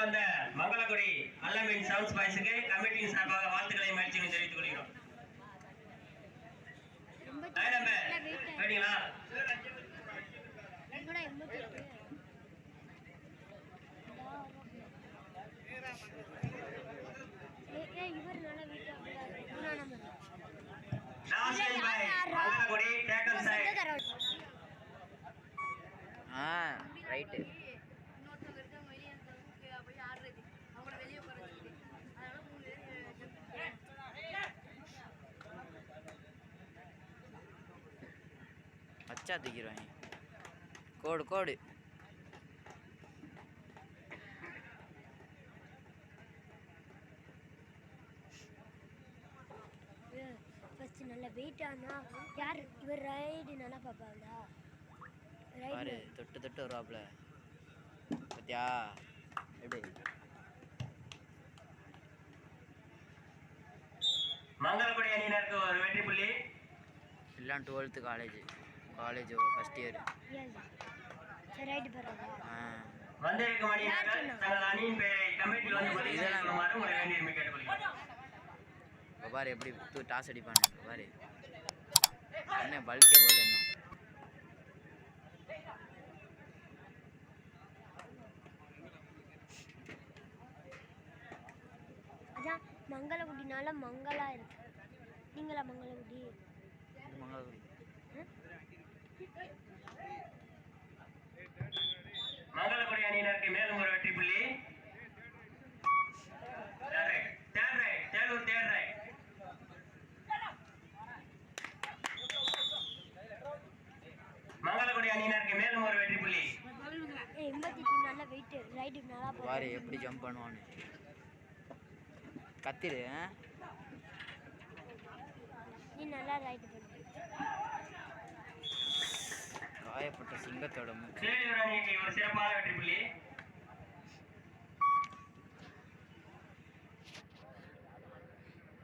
வீரர்கள் வந்த மங்களகுடி அல்லமின் சவுண்ட்ஸ் பாய்ஸுக்கு கமிட்டியின் சார்பாக வாழ்த்துக்களை மகிழ்ச்சியை தெரிவித்துக் கொள்கிறோம். கேட்டீங்களா? ரைட் அச்சா தூக்கிடுவாங்க. கோடு கோடு நல்ல வெயிட் ஆனா யார் இவர் ரைடு நல்லா பாப்பாங்களா? பாரு தொட்டு தொட்டு வருவாப்ல பத்தியா எப்படி? மங்களகுடி அணியினருக்கு ஒரு வெற்றி புள்ளி. எல்லாம் 12th college first year. Ride பரவா வந்திருக்கும் அணியினர்கள் தங்கள் அணியின் பெயரை கமிட்டியில் வந்து பதிவு செய்யுமாறு உங்களை வேண்டி கேட்டுக்கொள்கிறோம். பாரு எப்படி டாஸ் அடிப்பானு பாரு. என்ன பல்கே போல இன்னும் அதான் மங்களகுடினால மங்களா இருக்கு. நீங்களா மங்களகுடி? மங்களகுடி அணியினருக்கு மேலும் ஒரு வெற்றி புள்ளி. மங்களகுடி அணியினருக்கு மேலும் ஒரு வெற்றி புள்ளி. நல்ல வெயிட் ரைடு நல்லா பாரு எப்படி ஜம்ப் பண்ணுவானு. கத்திரு நீ நல்லா ரைடு பண்ணு. காயப்பட்ட சிங்கத்தோட சேலூர் அணிக்கு ஒரு சிறப்பான வெற்றி புள்ளி.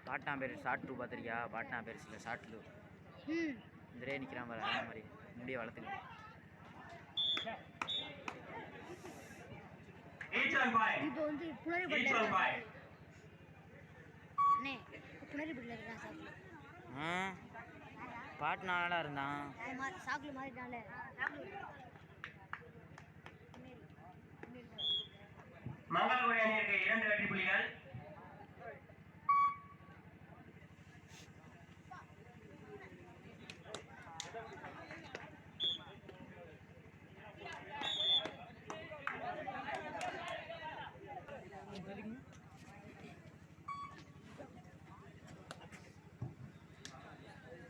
பாட்னா பேர் ஷார்ட் 2 பார்த்துருக்கியா? பாட்னா பேர் சில ஷார்ட் 2 இந்த நிற்கிறான் பாரு. அதே மாதிரி முடிய வளர்த்துக்கிட்டு இப்போ வந்து பாட்னால இருந்தான். மங்களகுடி அணிக்கு 2 வெற்றி புள்ளிகள்.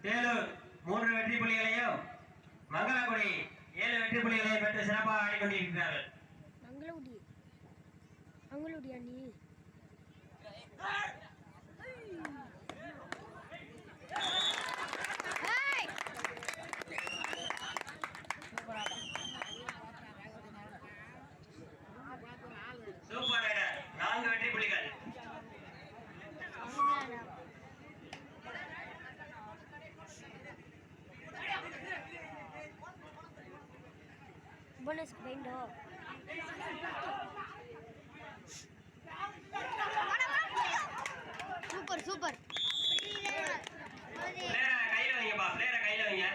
சேலூர் 3 வெற்றி புள்ளிகளையும் மங்களகுடி 7 வெற்றி புள்ளிகளையும் பெற்று சிறப்பாக ஆடிக்கொண்டிருக்கிறார்கள். மங்களகுடி அணி சூப்பர் ரைடர் 4 வெற்றி புள்ளிகள். bonus bendo super பிளேயரை கையில வைங்கப்பா. பிளேயரை கையில வைங்க.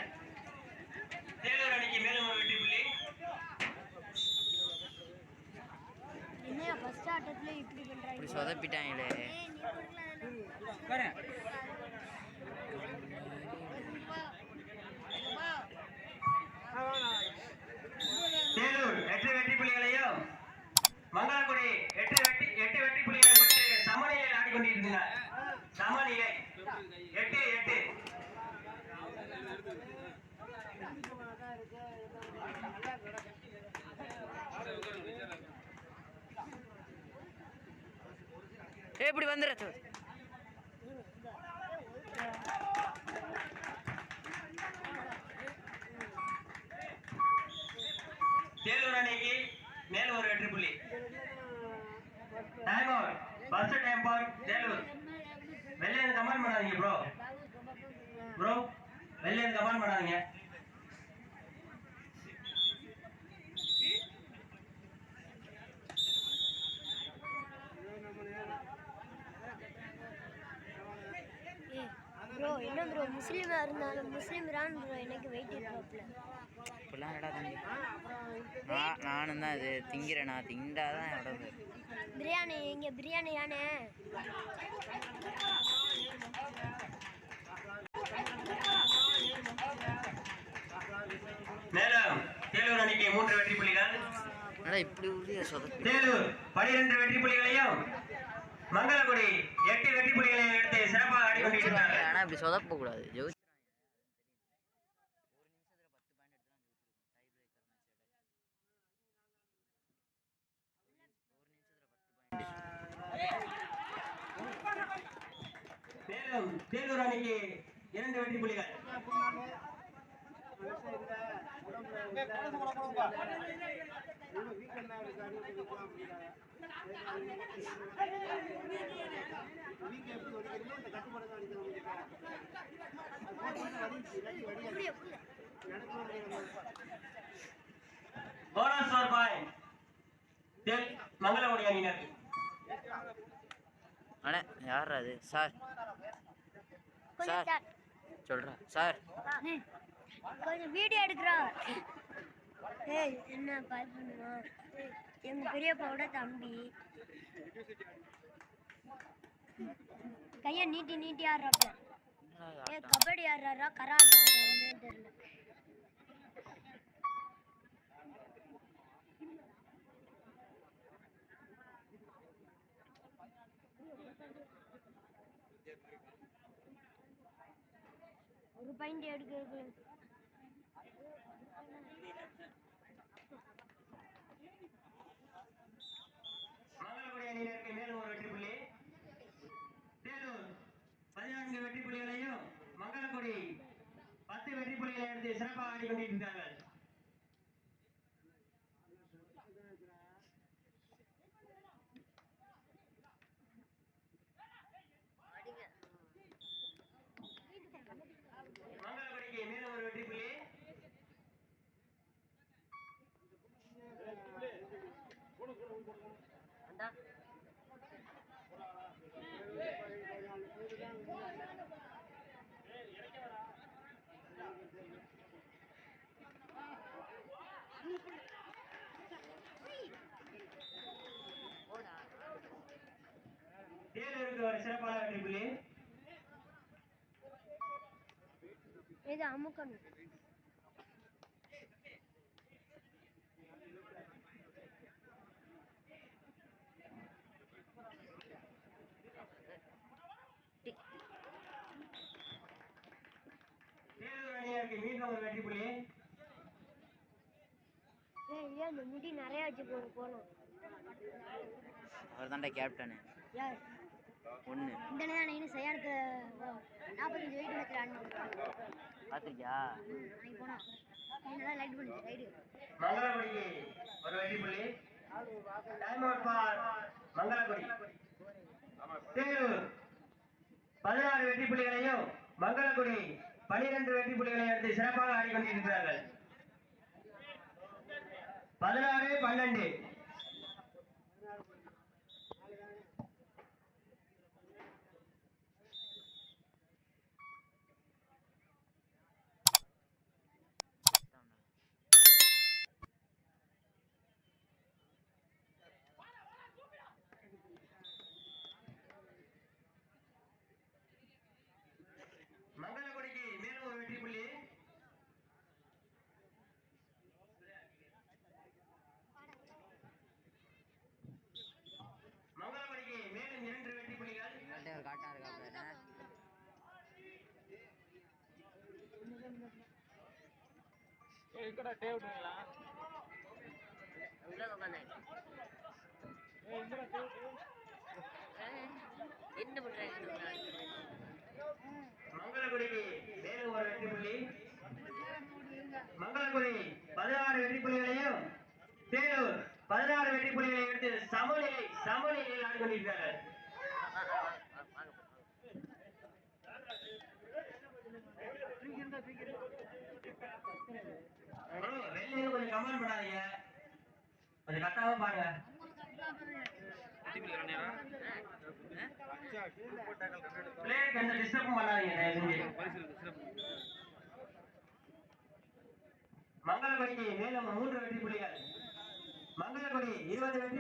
சேலூர் அணிக்கு மேலும் ஒரு வெற்றி புள்ளி. என்னையா ஃபர்ஸ்ட் ஆட்டத்துல இப்படி பண்றாங்க? இப்படி சொதப்பிட்டாங்களே. சேலூர் 8 வெற்றி புள்ளிகளையும் மங்களகுடி 8 வெற்றி புள்ளிகளை பெற்று சமநிலையில் ஆடிக்கொண்டிருக்கிறார். சமநிலை 8-8. எப்படி வந்துரு? சேலூர் அணிக்கு மேலும் ஒரு வெற்றி புள்ளி. Time out. First time for Selur. வெளியே கமெண்ட் பண்ணாதீங்க ப்ரோ வெளியே கமெண்ட் பண்ணாதீங்க. ப்ரோ என்ன ப்ரோ முஸ்லீமாக இருந்தாலும் முஸ்லீம் ரான் ப்ரோ எனக்கு வெயிட் இருப்பாப்புல. இப்படிலாம் என்னடா தம்பி, நானும் தான் இது திங்கிறேன். நான் திண்டாதான் உடம்பு. பிரியாணி இங்கே பிரியாணி யானே. மேலும் தேலூர் அணிக்கு 3 வெற்றி புள்ளிகள். இப்படி உறுதியா சொதப்பு. தேலூர் 12 வெற்றி புள்ளிகளையும் மங்களகுடி 8 வெற்றி புள்ளிகளையும் எடுத்து சிறப்பாக ஆடிக்கொண்டிருக்கிறார்கள். ஆனா இப்படி சொதப்ப கூடாது. மேலும் தேலூர் அணிக்கு 2 வெற்றி புள்ளிகள். போனஸ் ஃபார் பாயிண்ட் மங்களகுடி அணியினர். அண்ணே யார் அது? சார் சார் சொல்றா சார், கொஞ்சம் வீடியோ எடுக்கிறா. ஏய் என்ன பால் பண்ணுவா? எங்க பெரியப்பாவோட தம்பி கையை நீட்டி நீட்டி ஆடுறாப்ல. கபடி ஆடுறாரா கராட்டே ஆடுறாருன்னு தெரியல. ஒரு பாயிண்ட் எடுக்கிறது. மங்களகுடி அணியினருக்கு மேலும் ஒரு வெற்றி புள்ளி. தேலூர் 14 வெற்றி புள்ளிகளையும் மங்களகுடி 10 வெற்றி புள்ளிகளை எடுத்து சிறப்பாக ஆடிக்கொண்டிருக்கிறார்கள். மங்களகுடிக்கு மேலும் ஒரு வெற்றி புள்ளி. தேலூருக்கு ஒரு சிறப்பான வெற்றி புள்ளி. இது அமுக்கணும். தேலூர் அணியினருக்கு மீண்டும் ஒரு வெற்றி புள்ளி. ஏன் இந்த முடி நிறைய வச்சு போகணும். அவர் தான்டா கேப்டனு. யார்? ஒன்று இந்த நேரம் செய்யாடுக்கு 45 வெயிட் வச்சு ஆடணும். பார்த்துருக்கியா? அன்னைக்கு போனா நல்லா லைட் பண்ணிச்சு ரைடு. மங்களகுடிக்கு ஒரு வெற்றி புள்ளி. Time out for Mangalakudi. Thelur 16 வெற்றி புள்ளிகளையும் மங்களகுடி 12 வெற்றி புள்ளிகளையும் எடுத்து சிறப்பாக ஆடிக்கொண்டிருக்கிறார்கள். 16-12. மங்களகுடிக்கு மேலும் ஒரு வெற்றி புள்ளி. மங்களகுடிக்கு மேலும் 2 வெற்றி புள்ளிகள். ஒரு காட்டா இருக்கா? ఇక్కడ టేవ్ ఉండాలా உள்ள உட்கார்ந்தேன். என்ன பண்றாங்க? மங்களகுடிக்கு மேலும் ஒரு வெற்றி புள்ளி. மங்களகுடி 16 வெற்றி புள்ளிகளையும் தேலூர் 16 வெற்றி புள்ளிகளை எடுத்து சமநிலையில் ஆடிக்கொண்டிருக்கிறார்கள். வெளியே கொஞ்சம் கமெண்ட் பண்ணாதீங்க, கொஞ்சம் கட்டாம பாருங்க. பிளே மாட்டுக்கு எந்த டிஸ்டர்பும் பண்ணாதீங்க தயவு செஞ்சு. மங்களகுடிக்கு மேலும் 3 வெற்றி புள்ளிகள். மங்களகுடி 20 வெற்றி.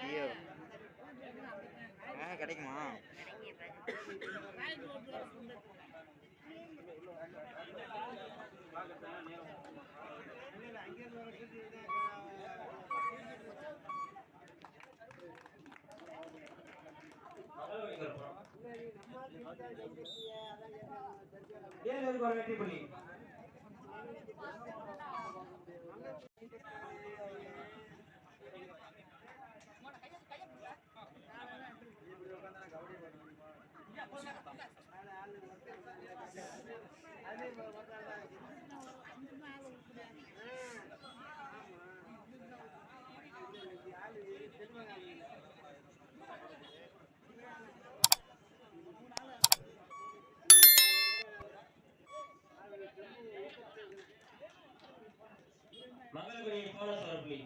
ஐயோ கிடைக்குமா? ஏழூருக்கு ஒரு வெற்றி புள்ளி. மங்களகுடி போனஸ் ஒரு புள்ளி.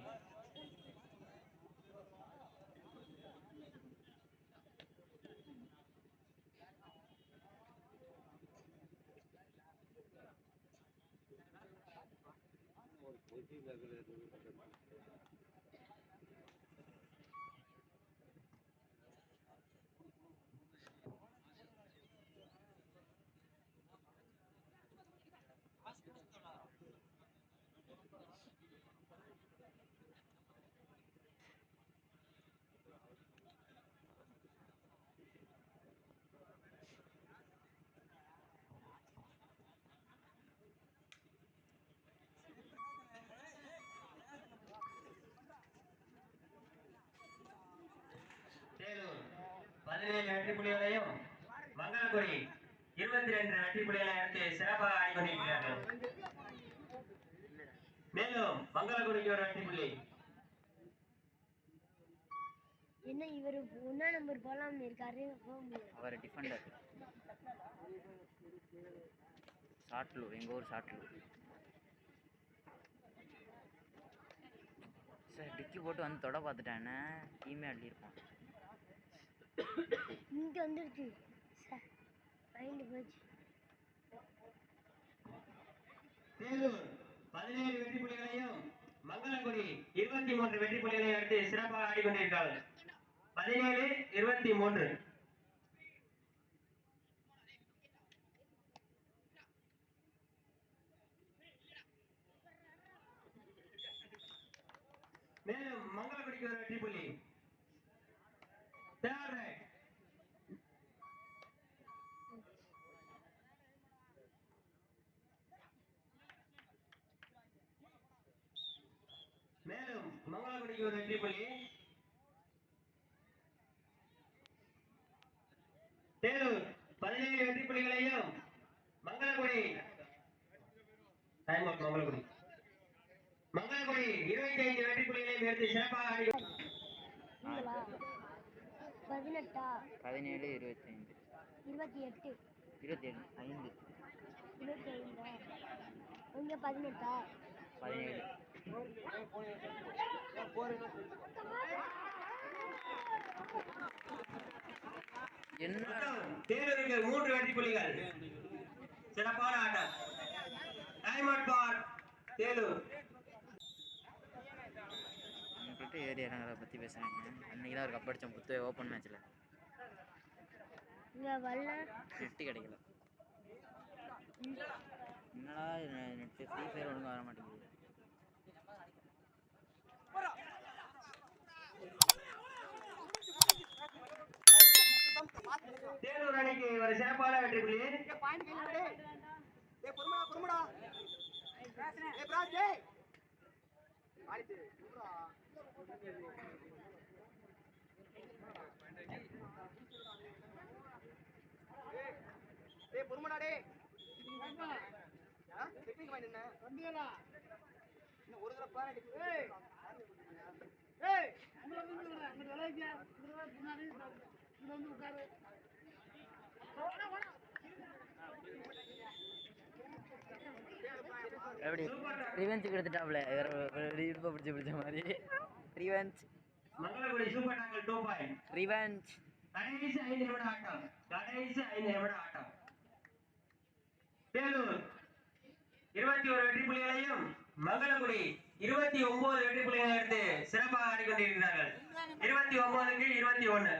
சேலூர் 17 வெற்றி புள்ளிகளையும் மங்களகுடி 22 வெற்றி புள்ளிகளை எடுத்து சிறப்பாக ஆடிக்கொண்டிருக்கிறார்கள். மேலும் மங்களகுடிக்கு ஒரு வெற்றி புள்ளி. என்ன இவர் 1 நம்பர் போலாம் இருக்காரு, போக முடியாது. அவர் டிஃபெண்டர் ஷார்ட்லூர், எங்கள் ஊர் ஷார்ட்லூர். சார் டிக்கி போட்டு வந்து தொட பார்த்துட்டானே, டீமே அள்ளியிருப்பான். இங்க வந்துருச்சு சார், மைண்ட் போச்சு. சேலூர் 17 வெற்றி புள்ளிகளையும் மங்களகுடி 23 வெற்றி புள்ளிகளையும் எடுத்து சிறப்பாக ஆடிக்கொண்டிருக்கிறார்கள். 17-23. மேலும் மங்களகுடிக்கு ஒரு வெற்றி புள்ளி. Third right. மேலும் மங்களகுடிக்கு ஒரு வெற்றி புள்ளி. சேலூர் 17 வெற்றி புள்ளிகளையும் மங்களகுடி டைம் அவுட். மங்களகுடி 25 வெற்றி புள்ளிகளையும் எடுத்து சிறப்பாக ஆடி. 18 17 25 28 27 5 25 இங்க 18 17 என்ன தேரருக்கு 3 வெற்றி புள்ளிகள். சிறப்பான ஆட்டம். Time out for Thelur. கிட்ட ஏறி இறங்குறத பற்றி பேசுகிறாங்க. அன்றைக்கி தான் ஒரு கப் அடித்தோம் புத்து ஓப்பன் மேட்ச்சில். இங்கே வரல, நெட்டு கிடைக்கல. என்னடா நெட்டு ஃப்ரீ ஃபயர் ஒழுங்காக வர மாட்டேங்குது. தேலூர் அணிக்கு ஒரு சிறப்பான வெற்றி புள்ளி. எப்படி ரிவெஞ்சுக்கு எடுத்துட்டாப்ல இடுப்பை பிடிச்ச மாதிரி revenge Mangalakudi super tackle 2 point revenge கடைசி 5 நிமிட ஆட்டம் தேலூர் 21 வெற்றி புள்ளிகளையும் மங்களகுடி 29 வெற்றி புள்ளிகளை எடுத்து சிறப்பாக ஆடிக்கொண்டிருக்கிறார்கள் 29க்கு 21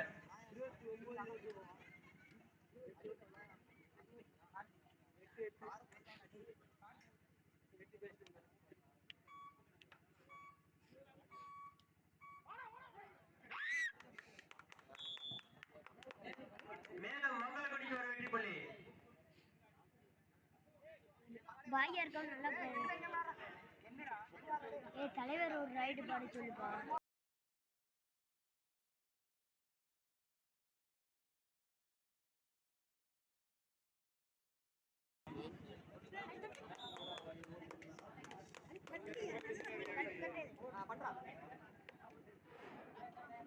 மேலும் மங்களகுடிக்கு ஒரு வெற்றி புள்ளி பாய்யா இருக்கவங்க நல்லா தலைவர் ஒரு ரைடு பாட சொல்லுப்பா.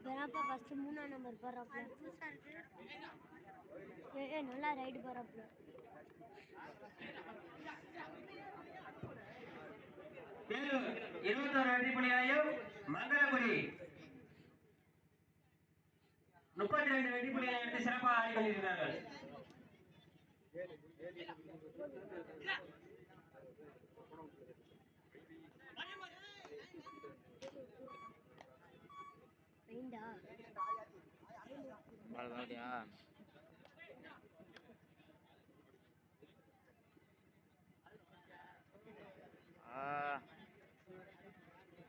வேணாப்பா ஃபர்ஸ்ட் 3ஆம் நம்பர் போறாப்ல. நல்லா ரைடு போறாப்ல. தேலூர் 21 வெற்றி புள்ளிகளையும் மங்களகுடி 32 வெற்றி புள்ளிகளை எடுத்து சிறப்பாக ஆடிக்கொண்டிருக்கிறார்கள்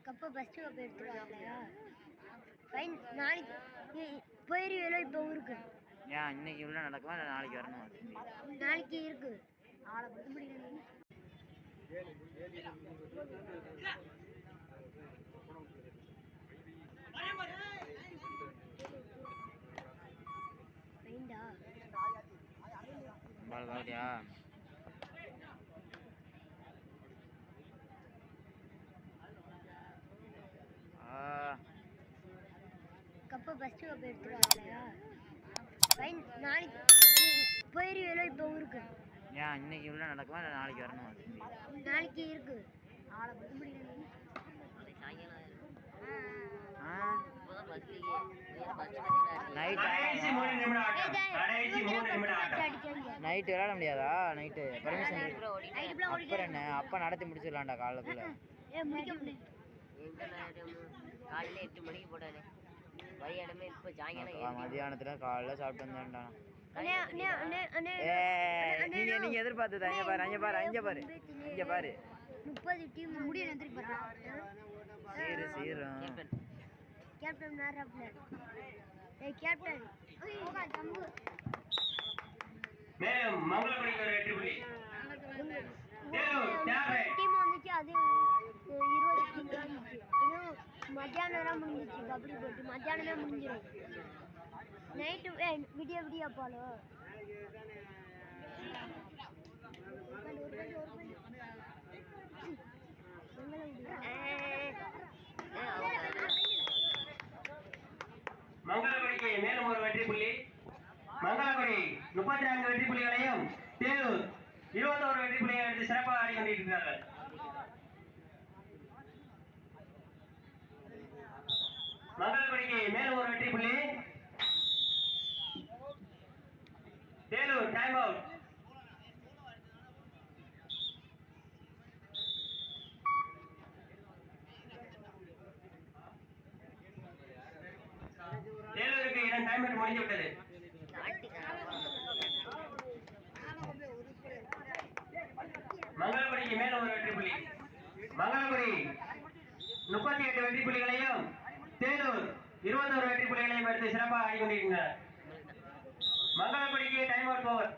கப்பை ஃபர்ஸ்ட் கப் எடுத்துருவாங்களா? ஃபைன் நாளைக்கு போயிருவேலோ இப்போ ஊருக்கு. ஏன் இன்னைக்கு இவ்வளோ நடக்குமா இல்லை நாளைக்கு வரணும்? நாளைக்கு இருக்கு. ஆளை பத்த முடியல. ஃபைன்டா பால் பாத்தியா? கப்பை ஃபர்ஸ்ட் கப் எடுத்துருவாங்களா? ஃபைன் நாளைக்கு போயிருவேலோ இப்போ ஊருக்கு. ஏன் இன்னைக்கு இவ்வளோ நடக்குமா இல்லை நாளைக்கு வரணும்? நாளைக்கு இருக்கு. ஆளை பத்த முடியல. நைட்டு விளையாட முடியாதா? நைட்டு பர்மிஷன் அப்புறம் என்ன? அப்போ நடத்தி முடிச்சிடலாம்டா காலைக்குள்ள. காலையில் 8 மணிக்கு போட்டானே மதியானமே இப்போ சாயங்காலம் மதியானத்துல காலைல சாப்பிட்டு வந்தேன்டா. நீங்க நீங்க எதிர்பார்த்ததா? இங்க பாரு இங்க பாரு இங்க பாரு இங்க பாரு 30 டீம் முடிய நந்திரி சீரும் கேப்டன் நாராப்ல. கேப்டன் மேலும் மங்களகுடிக்கு ஒரு வெற்றி புள்ளி டீம் வந்துச்சு. அது 20 டீம் வந்துச்சு. இன்னும் மத்தியானம் முடிஞ்சிச்சு. கபடி போட்டு மத்தியானமே முடிஞ்சிடும். நைட்டு விடிய போலும். மங்களகுடிக்கு மேலும் ஒரு வெற்றி புள்ளி மங்களகுடி 34 வெற்றி புள்ளிகளையும் தேலூர் 21 வெற்றி புள்ளிகளை எடுத்து சிறப்பாக ஆடிக்கொண்டிருக்கிறார்கள் மங்களகுடிக்கு மேலும் ஒரு வெற்றி புள்ளி தேலூர் டைம் அவுட் தேலூருக்கு 2 டைம் அவுட் முடிந்து விட்டது மங்களகுடிக்கு மேலும் ஒரு வெற்றி புள்ளி மங்களகுடி 38 வெற்றி புள்ளிகளையும் தேலூர் 21 வெற்றி புள்ளிகளையும் எடுத்து சிறப்பாக ஆடிக்கொண்டிருக்கிறார் மங்களகுடிக்கு டைம் அவுட் ஓவர்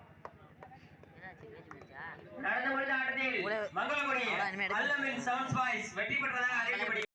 நடந்து முடிந்த ஆட்டத்தில் மங்களகுடி அல்லமின் 7 பாய்ஸ் வெற்றி பெற்றதாக அறிவிக்கப்படுகிறது